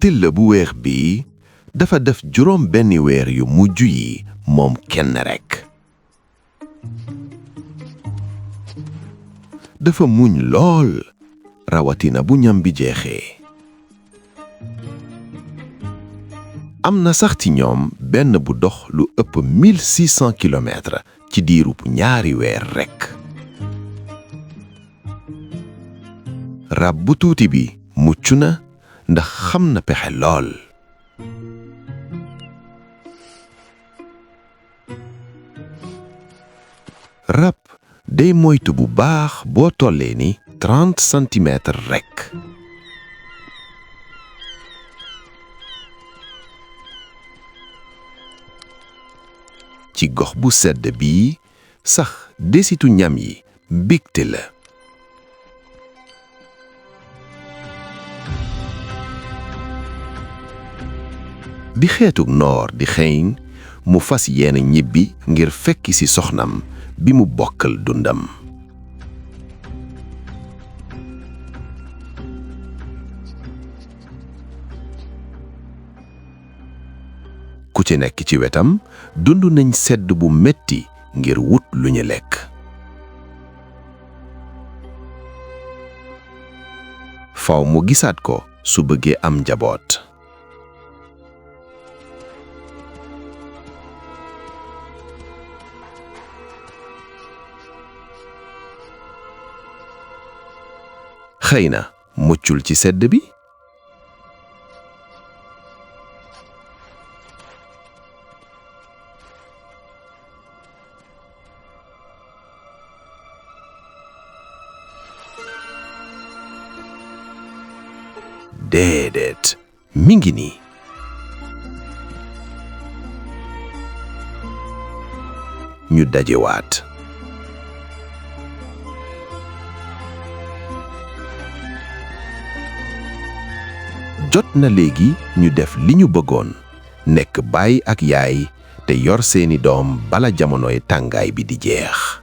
till bu weex bi dafa def juróom benni weer yu mujj yi moom kenn rekk. dafa muñ lool rawatina bu ñam bi jeexee. am na sax ci ñoom benn bu dox lu ëpp 1600 kilomètres ci diirub ñaari weer rekk. rab bu tuuti bi mucc na ndax xam na pexe lool. rab day moytu bu baax boo tollee ni 30 centimètres rekk. ci gox bu sedd bii sax desitu ñam yi mbégte la. bi xeetuk noor di xeeñ mu fas yéene ñibbi ngir fekki ci soxnam bi mu bokkal dundam. ku ci nekk ci wetam dund nañ sedd bu metti ngir wut lu ñu lekk. faw mu gisaat ko su bëggee am njaboot. xëy na muccul ci sedd bi. déedéet mi ngi nii. ñu dajewaat. jot na léegi ñu def li ñu bëggoon nekk baay ak yaay te yor seeni doom bala jamonoy tàngaay bi di jeex.